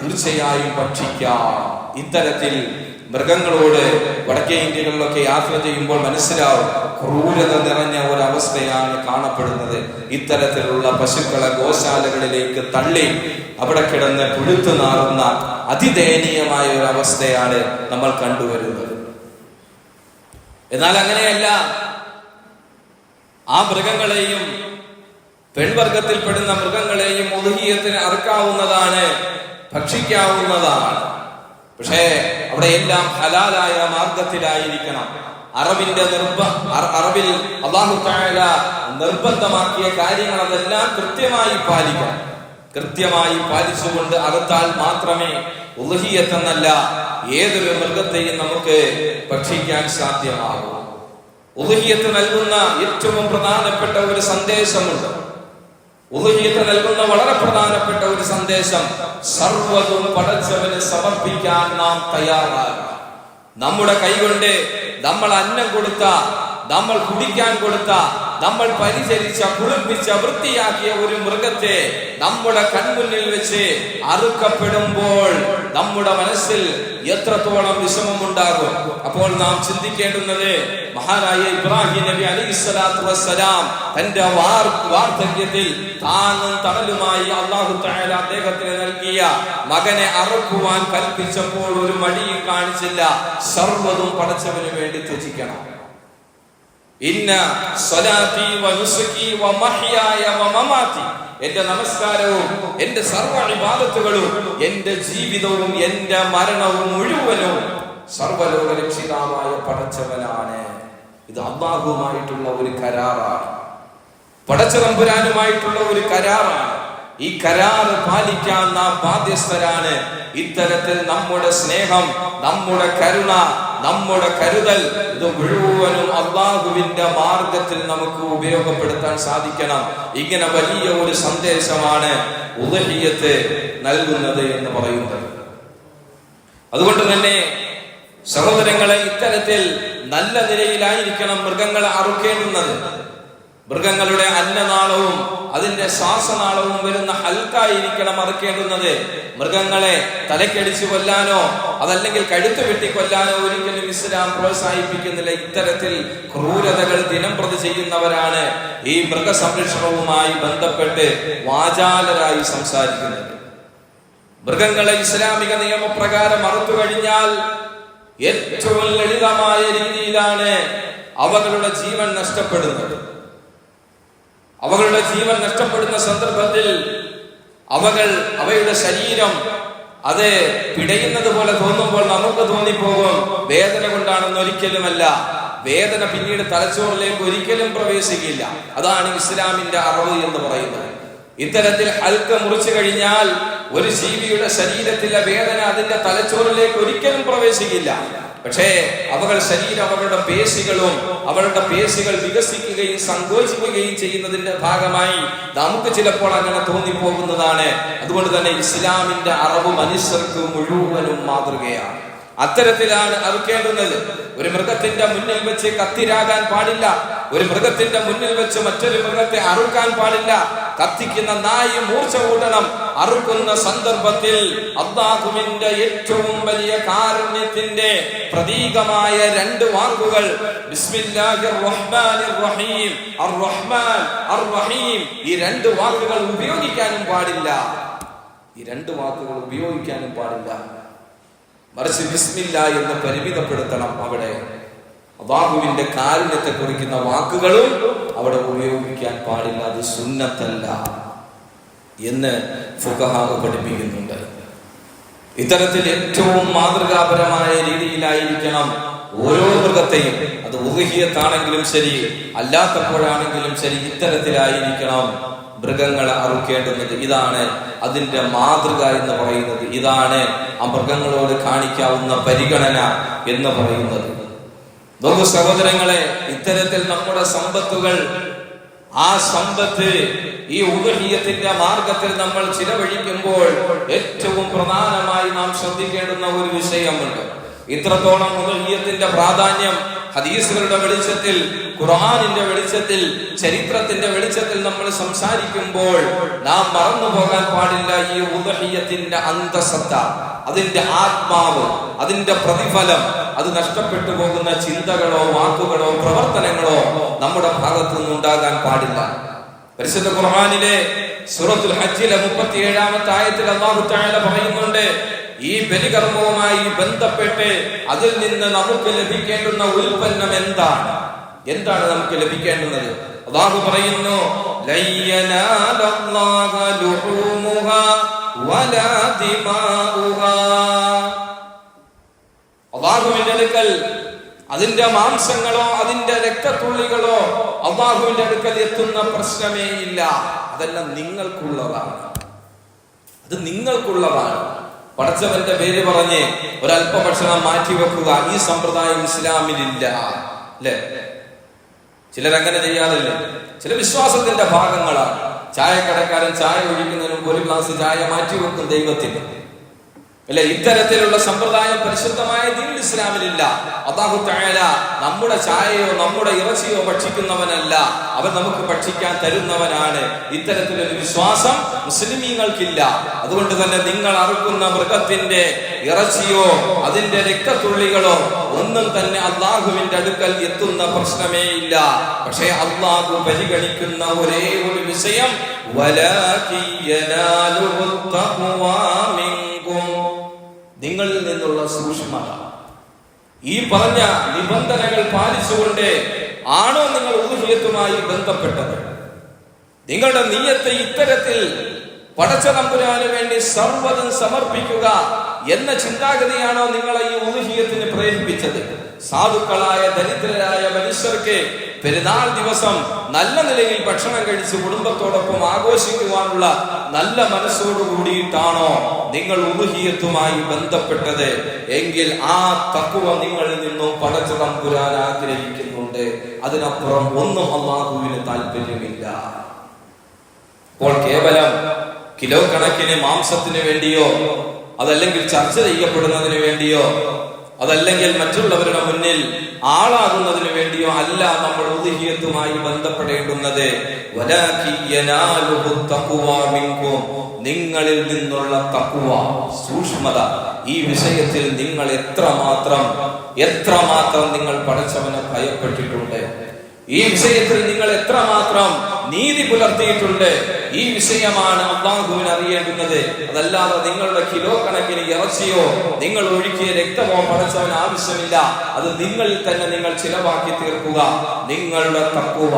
തീർച്ചയായും ഭക്ഷിക്കാം. ഇത്തരത്തിൽ മൃഗങ്ങളോട് വടക്കേ ഇന്ത്യകളിലൊക്കെ യാത്ര ചെയ്യുമ്പോൾ മനസ്സിലാവും, ക്രൂരത നിറഞ്ഞ ഒരവസ്ഥയാണ് കാണപ്പെടുന്നത്. ഇത്തരത്തിലുള്ള പശുക്കളെ ഗോശാലകളിലേക്ക് തള്ളി അവിടെ കിടന്ന് പുഴുത്തു നാറുന്ന അതിദയനീയമായ ഒരു അവസ്ഥയാണ് നമ്മൾ കണ്ടുവരുന്നത്. എന്നാൽ അങ്ങനെയല്ല, ആ മൃഗങ്ങളെയും പെൺവർഗത്തിൽപ്പെടുന്ന മൃഗങ്ങളെയും ഉദ്ഹിയത്തിന് അറുക്കാവുന്നതാണ്, ഭക്ഷിക്കാവുന്നതാണ്. പക്ഷേ അവിടെ എല്ലാം ഹലാലായ മാർഗത്തിലായിരിക്കണം. അറബിൽ അല്ലാഹു തആല നിർബന്ധമാക്കിയ കാര്യങ്ങൾ അതെല്ലാം കൃത്യമായി പാലിച്ചുകൊണ്ട് അറുത്താൽ മാത്രമേ ഉദ്ഹിയത്ത് എന്നല്ല ഏതൊരു മൃഗത്തെയും നമുക്ക് ഭക്ഷിക്കാൻ സാധ്യമാകൂ. ഉദ്ഹിയത്ത് നൽകുന്ന ഏറ്റവും പ്രധാനപ്പെട്ട ഒരു സന്ദേശമുണ്ട്. ഉദ്ഹിയത്ത് നൽകുന്ന വളരെ പ്രധാനപ്പെട്ട ഒരു സന്ദേശം, സർവ്വതും പടച്ചവന് സമർപ്പിക്കാൻ നാം തയ്യാറാകണം. നമ്മുടെ കൈകൊണ്ട് നമ്മൾ അന്നം കൊടുത്ത, നമ്മൾ കുടിക്കാൻ കൊടുത്ത, നമ്മൾ പരിചരിച്ച, കുളിപ്പിച്ച, വൃത്തിയാക്കിയ ഒരു മൃഗത്തെ നമ്മുടെ കൺമുന്നിൽ വെച്ച് അറുക്കപ്പെടുമ്പോൾ നമ്മുടെ മനസ്സിൽ എത്രത്തോളം വിഷമമുണ്ടാകും. അപ്പോൾ നാം ചിന്തിക്കേണ്ടുന്നത്, മഹാനായ ഇബ്രാഹിം നബി അലൈഹിസ്സലാത്തു വസ്സലാം തന്റെ വാർദ്ധക്യത്തിൽ താങ്ങും തണലുമായി അല്ലാഹു തആല അദ്ദേഹത്തിന് നൽകിയ മകനെ അറുക്കുവാൻ കൽപ്പിച്ചപ്പോൾ ഒരു മടിയും കാണിച്ചില്ല. സർവ്വതും പടച്ചവന് വേണ്ടി ത്യജിക്കണം. ഇന്ന സ്വലാത്തി വനുസുകി വമഹ്യായ വമമാതി, എന്റെ നമസ്കാരവും എന്റെ സർവ്വ ഇബാദത്തുകളും എന്റെ ജീവിതവും എന്റെ മരണവും മുഴുവനും സർവ്വലോക രക്ഷിതാവായ പടച്ചവനാണ്. ഇത് അല്ലാഹുവുമായിട്ടുള്ള ഒരു കരാറാണ്, പടച്ചതമ്പുരാനുമായിട്ടുള്ള ഒരു കരാറാണ്. ഈ കരാർ പാലിക്കാൻ നാം ബാധ്യസ്ഥരാണ്. ഇത്തരത്തിൽ നമ്മുടെ സ്നേഹം, നമ്മുടെ കരുണ, നമ്മുടെ കരുതൽ ഇത് മുഴുവനും അല്ലാഹുവിന്റെ മാർഗത്തിൽ നമുക്ക് ഉപയോഗപ്പെടുത്താൻ സാധിക്കണം. ഇങ്ങനെ വലിയ ഒരു സന്ദേശമാണ് ഉദ്ഹിയത്ത് നൽകുന്നത് എന്ന് പറയുന്നത്. അതുകൊണ്ട് തന്നെ സഹോദരങ്ങളെ, ഇത്തരത്തിൽ നല്ല നിലയിലായിരിക്കണം മൃഗങ്ങളെ അറുക്കേണ്ടുന്നത്. മൃഗങ്ങളുടെ അന്നനാളവും അതിന്റെ ശ്വാസനാളവും വരുന്ന ഹൽക്കായിരിക്കണം അറുക്കേണ്ടുന്നത്. മൃഗങ്ങളെ തലക്കടിച്ചു കൊല്ലാനോ അതല്ലെങ്കിൽ കഴുത്ത് വെട്ടി കൊല്ലാനോ ഒരിക്കലും ഇസ്ലാം പ്രോത്സാഹിപ്പിക്കുന്നില്ല. ഇത്തരത്തിൽ ക്രൂരതകൾ ദിനംപ്രതി ചെയ്യുന്നവരാണ് ഈ മൃഗസംരക്ഷണവുമായി ബന്ധപ്പെട്ട് വാചാലരായി സംസാരിക്കുന്നത്. മൃഗങ്ങളെ ഇസ്ലാമിക നിയമപ്രകാരം അറുത്തു കഴിഞ്ഞാൽ ഏറ്റവും ലളിതമായ രീതിയിലാണ് അവകളുടെ ജീവൻ നഷ്ടപ്പെടുന്നത്. അവകളുടെ ജീവൻ നഷ്ടപ്പെടുന്ന സന്ദർഭത്തിൽ അവയുടെ ശരീരം അത് പിടയുന്നത് പോലെ തോന്നുമ്പോൾ നമുക്ക് തോന്നിപ്പോകും വേദന കൊണ്ടാണെന്ന്. ഒരിക്കലുമല്ല. വേദന പിന്നീട് തലച്ചോറിലേക്ക് ഒരിക്കലും പ്രവേശിക്കില്ല. അതാണ് ഇസ്ലാമിന്റെ അറിവ് എന്ന് പറയുന്നത്. ഇത്തരത്തിൽ ഹൽക്ക മുറിച്ചു കഴിഞ്ഞാൽ ഒരു ജീവിയുടെ ശരീരത്തിലെ വേദന അതിന്റെ തലച്ചോറിലേക്ക് ഒരിക്കലും പ്രവേശിക്കില്ല. പക്ഷേ അവകളുടെ പേശികൾ വികസിക്കുകയും സങ്കോചിക്കുകയും ചെയ്യുന്നതിന്റെ ഭാഗമായി നമുക്ക് ചിലപ്പോൾ അങ്ങനെ തോന്നിപ്പോകുന്നതാണ്. അതുകൊണ്ട് തന്നെ ഇസ്ലാമിന്റെ അറിവ് മനുഷ്യർക്ക് മുഴുവനും മാതൃകയാണ്. അത്തരത്തിലാണ് അറുക്കേണ്ടുന്നത്. ഒരു മൃഗത്തിന്റെ മുന്നിൽ വെച്ച് കത്തിരാകാൻ പാടില്ല. ഒരു മൃഗത്തിന്റെ മുന്നിൽ വെച്ച് മറ്റൊരു മൃഗത്തെ അറുക്കാൻ പാടില്ല. കത്തിക്കുന്ന നായി മൂർച്ച കൂട്ടണം. അറുക്കുന്ന സന്ദർഭത്തിൽ അല്ലാഹുവിന്റെ ഏറ്റവും വലിയ കാരുണ്യത്തിന്റെ പ്രതീകമായ രണ്ട് വാക്കുകൾ ബിസ്മില്ലാഹിർ റഹ്മാനിർ റഹീം, അർ റഹ്മാൻ അർ റഹീം, ഈ രണ്ട് വാക്കുകൾ ഉപയോഗിക്കാനും പാടില്ല. മറിച്ച് ബിസ്മില്ല എന്ന് പരിമിതപ്പെടുത്തണം. അവിടെ അല്ലാഹുവിന്റെ കാരുണ്യത്തെ കുറിക്കുന്ന വാക്കുകളും അവിടെ ഉപയോഗിക്കാൻ പാടില്ല. അത് സുന്നത്തല്ല എന്ന് ഫുഖഹാ പഠിപ്പിക്കുന്നുണ്ട്. ഇത്തരത്തിൽ ഏറ്റവും മാതൃകാപരമായ രീതിയിലായിരിക്കണം ഓരോ മൃഗത്തെയും, അത് ഉദ്ഹിയത്താണെങ്കിലും ശരി അല്ലാത്തപ്പോഴാണെങ്കിലും ശരി, ഇത്തരത്തിലായിരിക്കണം മൃഗങ്ങളെ അറുക്കേണ്ടുന്നത്. ഇതാണ് അതിന്റെ മാതൃക എന്ന് പറയുന്നത്. ഇതാണ് ആ മൃഗങ്ങളോട് കാണിക്കാവുന്ന പരിഗണന എന്ന് പറയുന്നത്. നോക്കൂ സഹോദരങ്ങളെ, ഇത്തരത്തിൽ നമ്മുടെ സമ്പത്തുകൾ, ആ സമ്പത്ത് ഈ ഉദ്ഹിയത്തിന്റെ മാർഗത്തിൽ നമ്മൾ ചിലവഴിക്കുമ്പോൾ ഏറ്റവും പ്രധാനമായി നാം ശ്രദ്ധിക്കേണ്ടുന്ന ഒരു വിഷയമുണ്ട്. ഇത്രത്തോളം ഉദ്ഹിയത്തിന്റെ പ്രാധാന്യം ഹദീസുകളുടെ വെളിച്ചത്തിൽ, ഖുർആനിന്റെ വെളിച്ചത്തിൽ, ചരിത്രത്തിന്റെ വെളിച്ചത്തിൽ നമ്മൾ സംസാരിക്കുമ്പോൾ നാം മറന്നു പോകാൻ പാടില്ല ഈ ഉദ്ഹിയത്തിന്റെ അന്തസത്ത, അതിന്റെ ആത്മാവ്, അതിന്റെ പ്രതിഫലം. അത് നഷ്ടപ്പെട്ടു പോകുന്ന ചിന്തകളോ വാക്കുകളോ പ്രവർത്തനങ്ങളോ നമ്മുടെ ഭാഗത്തു നിന്നുണ്ടാകാൻ പാടില്ല. പരിശുദ്ധ ഖുർആനിലെ സൂറത്തുൽ ഹജ്ജിലെ 37-ാമത്തെ ആയത്തിൽ അല്ലാഹു തആല പറയുന്നുണ്ട്, ഈ ബലികർമ്മവുമായി ബന്ധപ്പെട്ട് അതിൽ നിന്ന് നമുക്ക് ലഭിക്കേണ്ടുന്ന ഉൽപ്പന്നം എന്താണ്? എന്താണ് നമുക്ക് ലഭിക്കേണ്ടുന്നത്? അല്ലാഹു പറയുന്നു, ലയ്യനാലല്ലാഹ ലുഹൂമുഹാ വലാ ദിമാഉഹാ. അല്ലാഹുവിന്റെ അടുക്കൽ അതിന്റെ മാംസങ്ങളോ അതിന്റെ രക്തത്തുള്ളികളോ അല്ലാഹുവിന്റെ അടുക്കൽ എത്തുന്ന പ്രശ്നമേ ഇല്ല. അതെല്ലാം നിങ്ങൾക്കുള്ളതാണ്. അത് നിങ്ങൾക്കുള്ളതാണ്. പടച്ചവന്റെ പേര് പറഞ്ഞ് ഒരല്പ ഭക്ഷണം മാറ്റിവെക്കുക, ഈ സമ്പ്രദായം ഇസ്ലാമിലില്ല. അല്ലെ? ചിലരങ്ങനെ ചെയ്യാറില്ലേ? ചില വിശ്വാസത്തിന്റെ ഭാഗങ്ങളാണ്. ചായക്കടക്കാരൻ ചായ ഒഴിക്കുന്നതിന് മുമ്പ് ഒരു ഗ്ലാസ് ചായ മാറ്റിവെക്കും ദൈവത്തിന്. അല്ലെ? ഇത്തരത്തിലുള്ള സമ്പ്രദായം പരിശുദ്ധമായ ദീനുൽ ഇസ്ലാമിലില്ല. അല്ലാഹു തആല നമ്മുടെ ചായയോ നമ്മുടെ ഇറച്ചിയോ ഭക്ഷിക്കുന്നവനല്ല, അവൻ നമുക്ക് ഭക്ഷിക്കാൻ തരുന്നവനാണ്. ഇത്തരത്തിലൊരു വിശ്വാസം മുസ്ലിമീങ്ങൾക്കില്ല. അതുകൊണ്ട് തന്നെ നിങ്ങൾ അറുക്കുന്ന മൃഗത്തിന്റെ ഇറച്ചിയോ അതിന്റെ രക്തത്തുള്ളികളോ ഒന്നും തന്നെ അല്ലാഹുവിന്റെ അടുക്കൽ എത്തുന്ന പ്രശ്നമേ ഇല്ല. പക്ഷേ അല്ലാഹു പരിഗണിക്കുന്ന ഒരേ ഒരു വിഷയം, വലാകിൻ യനാലുഹു തഖ്വാ മിൻകും, നിങ്ങളിൽ നിന്നുള്ള സൂക്ഷ്മത. ഈ പറഞ്ഞ നിബന്ധനകൾ പാലിച്ചുകൊണ്ട് ആണോ നിങ്ങൾ ഉദ്ഹിയത്തുമായി ബന്ധപ്പെട്ടത്? നിങ്ങളുടെ നിയ്യത്ത് ഇത്തരത്തിൽ പടച്ച തമ്പുരാന് വേണ്ടി സർവ്വതും സമർപ്പിക്കുക എന്ന ചിന്താഗതിയാണോ നിങ്ങളെ ഈ ഉദ്ഹിയത്തിന് പ്രേരിപ്പിച്ചത്? സാധുക്കളായ ദരിദ്രരായ മനുഷ്യർക്ക് പെരുന്നാൾ ദിവസം നല്ല നിലയിൽ ഭക്ഷണം കഴിച്ച് കുടുംബത്തോടൊപ്പം ആഘോഷിക്കുവാനുള്ള നല്ല മനസ്സോടു കൂടിയിട്ടാണോ നിങ്ങൾ ഉദ്ഹിയത്തുമായി ബന്ധപ്പെട്ടത്? എങ്കിൽ ആ തഖ്വ നിങ്ങളിൽ നിന്നും പടച്ച തമ്പുരാൻ ആഗ്രഹിക്കുന്നുണ്ട്. അതിനപ്പുറം ഒന്നും അല്ലാഹുവിന് താല്പര്യമില്ല. അപ്പോൾ കേവലം കിലോ കണക്കിന് മാംസത്തിന് വേണ്ടിയോ, അതല്ലെങ്കിൽ ചർച്ച ചെയ്യപ്പെടുന്നതിന് വേണ്ടിയോ, അതല്ലെങ്കിൽ മറ്റുള്ളവരുടെ മുന്നിൽ ആളാകുന്നതിന് വേണ്ടിയോ അല്ല നമ്മൾ ഉദ്ഹിയത്തുമായി ബന്ധപ്പെടേണ്ടുന്നത്. വലാകിൻ യനാലുഹു തഖ്വാ മിൻകും, നിങ്ങളിൽ നിന്നുള്ള തഖ്വ, സൂക്ഷ്മത. ഈ വിഷയത്തിൽ നിങ്ങൾ എത്രമാത്രം നിങ്ങൾ പടച്ചവനെ ഭയപ്പെട്ടിട്ടുണ്ട്? ഈ വിഷയത്തിൽ നിങ്ങൾ എത്രമാത്രം നീതി പുലർത്തിയിട്ടുണ്ട്? ഈ വിഷയമാണ് അല്ലാഹുവിന് അറിയേണ്ടുന്നത്. അതല്ലാതെ നിങ്ങളുടെ കിലോ കണക്കിന് ഇറച്ചിയോ നിങ്ങൾ ഒഴുക്കിയ രക്തമോ പടച്ചവന് ആവശ്യമില്ല. അത് നിങ്ങളിൽ തന്നെ നിങ്ങൾ ചിലവാക്കി തീർക്കുക. നിങ്ങളുടെ തഖ്വ,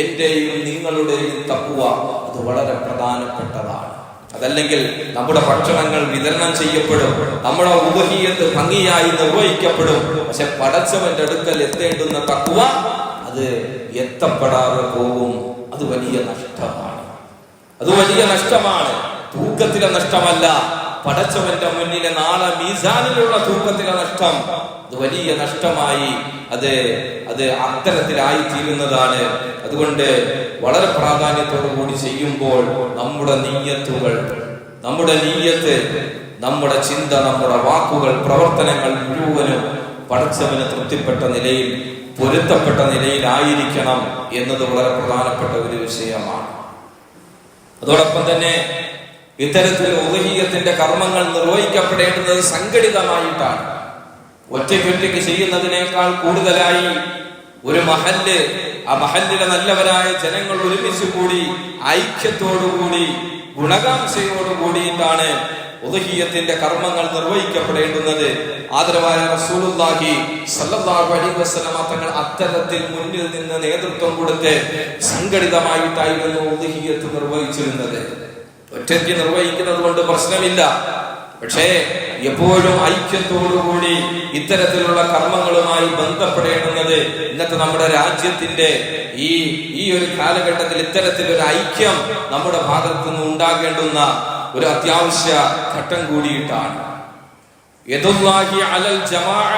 എന്റെയും നിങ്ങളുടെയും തഖ്വ, അത് വളരെ പ്രധാനപ്പെട്ടതാണ്. അതല്ലെങ്കിൽ നമ്മുടെ ഭക്ഷണങ്ങൾ വിതരണം ചെയ്യപ്പെടും, നമ്മുടെ ഉദ്ഹിയത്ത് ഭംഗിയായി നിർവഹിക്കപ്പെടും. പക്ഷെ പടച്ചവന്റെ അടുക്കൽ എത്തേണ്ടുന്ന തഖ്വ അത് എത്തപ്പെടാതെ പോകും. അത് വലിയ നഷ്ടമാണ്. അത് വലിയ നഷ്ടമാണ്. തൂക്കത്തിലെ നഷ്ടമല്ല, പടച്ചവന്റെ മുന്നിലെ നാളെ മീസാനിലുള്ള തൂക്കത്തിലെ നഷ്ടം. അത് വലിയ നഷ്ടമായി അത് അത്തരത്തിലായി തീരുന്നതാണ്. അതുകൊണ്ട് വളരെ പ്രാധാന്യത്തോടു കൂടി ചെയ്യുമ്പോൾ നമ്മുടെ നിയ്യത്തുകൾ, നമ്മുടെ നിയ്യത്ത്, നമ്മുടെ ചിന്ത, നമ്മുടെ വാക്കുകൾ, പ്രവർത്തനങ്ങൾ മുഴുവനും പടച്ചവന് തൃപ്തിപ്പെട്ട നിലയിൽ, പൊരുത്തപ്പെട്ട നിലയിലായിരിക്കണം എന്നത് വളരെ പ്രധാനപ്പെട്ട ഒരു വിഷയമാണ്. അതോടൊപ്പം തന്നെ ഇത്തരത്തിൽ ഉദ്ഹിയത്തിന്റെ കർമ്മങ്ങൾ നിർവഹിക്കപ്പെടേണ്ടത് സംഘടിതമായിട്ടാണ്. ഒറ്റയ്ക്കൊറ്റയ്ക്ക് ചെയ്യുന്നതിനേക്കാൾ കൂടുതലായി ഒരു മഹല്ല്, ആ മഹല്ലിലെ നല്ലവരായ ജനങ്ങൾ ഒരുമിച്ച് കൂടി ഐക്യത്തോടുകൂടി ഗുണകാംക്ഷയോടുകൂടിയിട്ടാണ് ഉദ്ഹിയത്തിന്റെ കർമ്മങ്ങൾ നിർവഹിക്കപ്പെടേണ്ടുന്നത്. ആദരവായ റസൂലുള്ളാഹി സ്വല്ലല്ലാഹു അലൈഹി വസല്ലം തങ്ങൾ അത്തരത്തിൽ മുന്നിൽ നിന്ന് നേതൃത്വം കൊടുത്ത് സംഘടിതമായിട്ടായിരുന്നു ഉദ്ഹിയത്ത് നിർവഹിച്ചിരുന്നത്. ഒറ്റയ്ക്ക് നിർവഹിക്കുന്നത് കൊണ്ട് പ്രശ്നമില്ല. പക്ഷേ എപ്പോഴും ഐക്യത്തോടുകൂടി ഇത്തരത്തിലുള്ള കർമ്മങ്ങളുമായി ബന്ധപ്പെടേണ്ടുന്നത് ഇന്നത്തെ നമ്മുടെ രാജ്യത്തിന്റെ ഈ ഒരു കാലഘട്ടത്തിൽ ഇത്തരത്തിലൊരു ഐക്യം നമ്മുടെ ഭാഗത്തു നിന്ന് ഉണ്ടാകേണ്ടുന്ന ഒരു അത്യാവശ്യ ഘട്ടം കൂടിയിട്ടാണ്. യദുല്ലാഹി അലൽ ജമാഅ,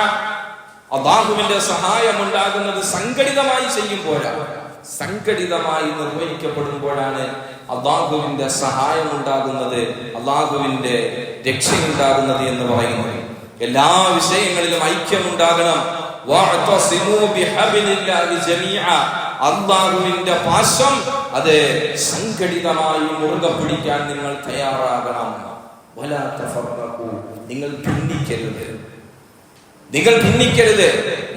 അല്ലാഹുവിന്റെ സഹായം ഉണ്ടാകുന്നത് സംഘടിതമായി ചെയ്യുമ്പോഴാണ്, സംഘടിതമായി നിർവഹിക്കപ്പെടുമ്പോഴാണ് അല്ലാഹുവിന്റെ സഹായം ഉണ്ടാകുന്നത്, അല്ലാഹുവിന്റെ രക്ഷയുണ്ടാകുന്നത് എന്ന് പറയുന്നത്. എല്ലാ വിഷയങ്ങളിലും ഐക്യമുണ്ടാകണം. വഅതസിമൂ ബിഹബ്ലില്ലാഹി ജമീഅ, അല്ലാഹുവിന്റെ പാശം അത് സംഘടിതമായി മുറുകെ പിടിക്കാൻ നിങ്ങൾ തയ്യാറാകണം. വലാ തഫറഖൂ, നിങ്ങൾ ഭിന്നിക്കരുത്, നിങ്ങൾ ഭിന്നിക്കരുത്.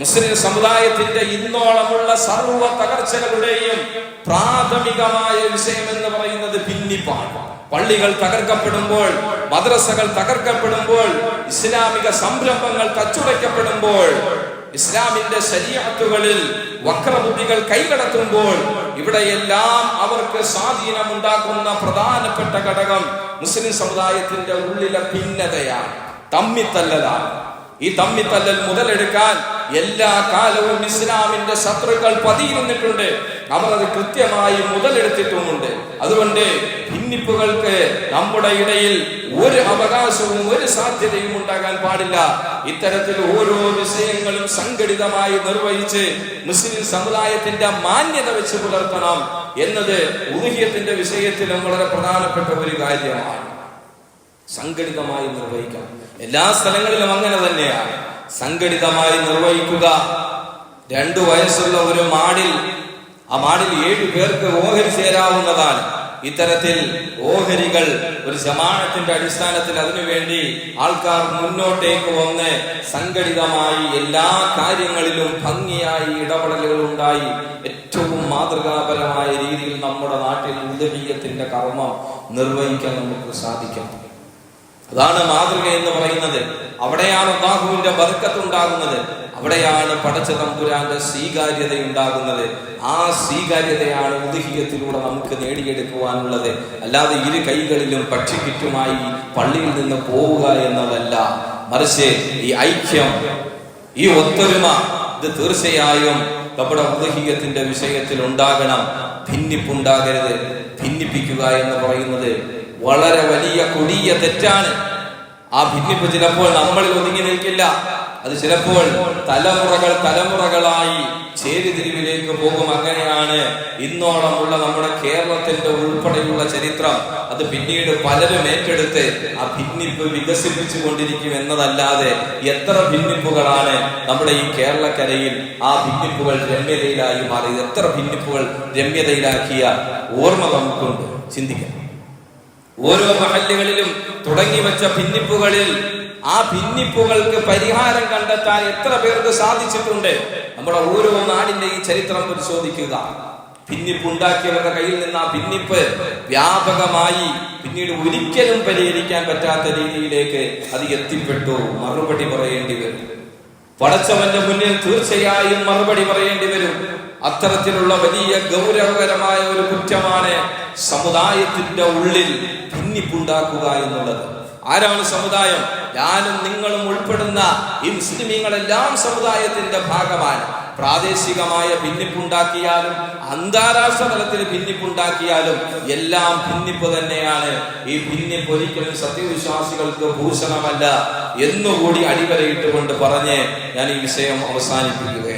മുസ്ലിം സമുദായത്തിന്റെ ഇന്നോളമുള്ള സർവ്വ തകർച്ചകളുടെയും പ്രാഥമികമായ വിഷയം എന്ന് പറയുന്നത് ഭിന്നിപ്പാണ്. പള്ളികൾ തകർക്കപ്പെടുമ്പോൾ, മദ്രസകൾ തകർക്കപ്പെടുമ്പോൾ, ഇസ്ലാമിക സംരംഭങ്ങൾ തച്ചുടയ്ക്കപ്പെടുമ്പോൾ, ഇസ്ലാമിന്റെ ശരീഅത്തുകളിൽ വക്രബുദ്ധികൾ കൈകടത്തുമ്പോൾ, ഇവിടെയെല്ലാം അവർക്ക് സ്വാധീനമുണ്ടാക്കുന്ന പ്രധാനപ്പെട്ട ഘടകം മുസ്ലിം സമുദായത്തിന്റെ ഉള്ളിലെ ഭിന്നതയാണ്, തമ്മിത്തല്ലലാണ്. ഈ തമ്മിത്തല്ലൽ മുതലെടുക്കാൻ എല്ലാ കാലവും ഇസ്ലാമിന്റെ ശത്രുക്കൾ പതിയിരുന്നിട്ടുണ്ട്. അവർ അത് കൃത്യമായി മുതലെടുത്തിട്ടുമുണ്ട്. അതുകൊണ്ട് ഭിന്നിപ്പുകൾക്ക് നമ്മുടെ ഇടയിൽ ഒരു അവകാശവും ഒരു സാധ്യതയും ഉണ്ടാകാൻ പാടില്ല. ഇത്തരത്തിൽ ഓരോ വിഷയങ്ങളും സംഘടിതമായി നിർവഹിച്ച് മുസ്ലിം സമുദായത്തിന്റെ മാന്യത വെച്ച് പുലർത്തണം എന്നത് ഉദ്ഹിയത്തിന്റെ വിഷയത്തിലും വളരെ പ്രധാനപ്പെട്ട ഒരു കാര്യമാണ്. സംഘടിതമായി നിർവഹിക്കാം. എല്ലാ സ്ഥലങ്ങളിലും അങ്ങനെ തന്നെയാണ്, സംഘടിതമായി നിർവഹിക്കുക. 2 വയസ്സുള്ള ഒരു മാടിൽ, ആ മാടിൽ 7 പേർക്ക് ഓഹരി ചേരാവുന്നതാണ്. ഇത്തരത്തിൽ ഓഹരികൾ ഒരു ജമാഅത്തിന്റെ അടിസ്ഥാനത്തിൽ അതിനുവേണ്ടി ആൾക്കാർ മുന്നോട്ടേക്ക് വന്ന് സംഘടിതമായി എല്ലാ കാര്യങ്ങളിലും ഭംഗിയായി ഇടപെടലുകൾ ഉണ്ടായി ഏറ്റവും മാതൃകാപരമായ രീതിയിൽ നമ്മുടെ നാട്ടിൽ ഉദ്ഹിയത്തിന്റെ കർമ്മം നിർവഹിക്കാൻ നമുക്ക് സാധിക്കണം. അതാണ് മാതൃക എന്ന് പറയുന്നത്. അവിടെയാണ് അല്ലാഹുവിന്റെ ബർക്കത്ത് ഉണ്ടാകുന്നത്, അവിടെയാണ് പടച്ച തമ്പുരാന്റെ സ്വീകാര്യത ഉണ്ടാകുന്നത്. ആ സ്വീകാര്യതയാണ് ഉദ്ഹിയത്തിലൂടെ നമുക്ക് നേടിയെടുക്കുവാനുള്ളത്. അല്ലാതെ ഇരു കൈകളിലും പക്ഷിക്കിറ്റുമായി പള്ളിയിൽ നിന്ന് പോവുക എന്നതല്ല. മറിച്ച് ഈ ഐക്യം, ഈ ഒത്തൊരുമ, ഇത് തീർച്ചയായും നമ്മുടെ ഉദ്ഹിയത്തിന്റെ വിഷയത്തിൽ ഉണ്ടാകണം. ഭിന്നിപ്പുണ്ടാകരുത്. ഭിന്നിപ്പിക്കുക എന്ന് പറയുന്നത് വളരെ വലിയ കൊടിയ തെറ്റാണ്. ആ ഭിന്നിപ്പ് ചിലപ്പോൾ നമ്മളിൽ ഒതുങ്ങി നിൽക്കില്ല. അത് ചിലപ്പോൾ തലമുറകളായി ചേരിതിരിവിലേക്ക് പോകും. അങ്ങനെയാണ് ഇന്നോളമുള്ള നമ്മുടെ കേരളത്തിന്റെ ഉൾപ്പെടെയുള്ള ചരിത്രം. അത് പിന്നീട് പലരും ഏറ്റെടുത്ത് ആ ഭിന്നിപ്പ് വികസിപ്പിച്ചു കൊണ്ടിരിക്കും എന്നതല്ലാതെ എത്ര ഭിന്നിപ്പുകളാണ് നമ്മുടെ ഈ കേരളക്കരയിൽ ആ ഭിന്നിപ്പുകൾ രമ്യതയിലായി മാറിയത്. എത്ര ഭിന്നിപ്പുകൾ രമ്യതയിലാക്കിയ ഓർമ്മ നമുക്കുണ്ട്, ചിന്തിക്കാം. ഓരോ മഹല്ലുകളിലും തുടങ്ങി വെച്ച ഭിന്നിപ്പുകളിൽ ആ ഭിന്നിപ്പുകൾക്ക് പരിഹാരം കണ്ടെത്താൻ എത്ര പേർക്ക് സാധിച്ചിട്ടുണ്ട്. നമ്മുടെ ഓരോ നാടിന്റെ ഈ ചരിത്രം പരിശോധിക്കുക. ഭിന്നിപ്പ് ഉണ്ടാക്കിയവരുടെ കയ്യിൽ നിന്ന് ആ ഭിന്നിപ്പ് വ്യാപകമായി പിന്നീട് ഒരിക്കലും പരിഹരിക്കാൻ പറ്റാത്ത രീതിയിലേക്ക് അത് എത്തിപ്പെട്ടു. മറുപടി പറയേണ്ടി വരും. പടച്ചവന്റെ മുന്നിൽ തീർച്ചയായും മറുപടി പറയേണ്ടി വരും. അത്തരത്തിലുള്ള വലിയ ഗൗരവകരമായ ഒരു കുറ്റമാണ് സമുദായത്തിന്റെ ഉള്ളിൽ ഭിന്നിപ്പുണ്ടാക്കുക എന്നുള്ളത്. ആരാണ് സമുദായം? ഞാനും നിങ്ങളും ഉൾപ്പെടുന്ന ഈ മുസ്ലിമീങ്ങളെല്ലാം സമുദായത്തിന്റെ ഭാഗമാണ്. പ്രാദേശികമായ ഭിന്നിപ്പുണ്ടാക്കിയാലും അന്താരാഷ്ട്ര തലത്തിൽ ഭിന്നിപ്പുണ്ടാക്കിയാലും എല്ലാം ഭിന്നിപ്പ് തന്നെയാണ്. ഈ ഭിന്നിപ്പ് ഒരിക്കലും സത്യവിശ്വാസികൾക്ക് ഭൂഷണമല്ല എന്നുകൂടി അടിവരയിട്ടുകൊണ്ട് പറഞ്ഞ് ഞാൻ ഈ വിഷയം അവസാനിപ്പിക്കുക.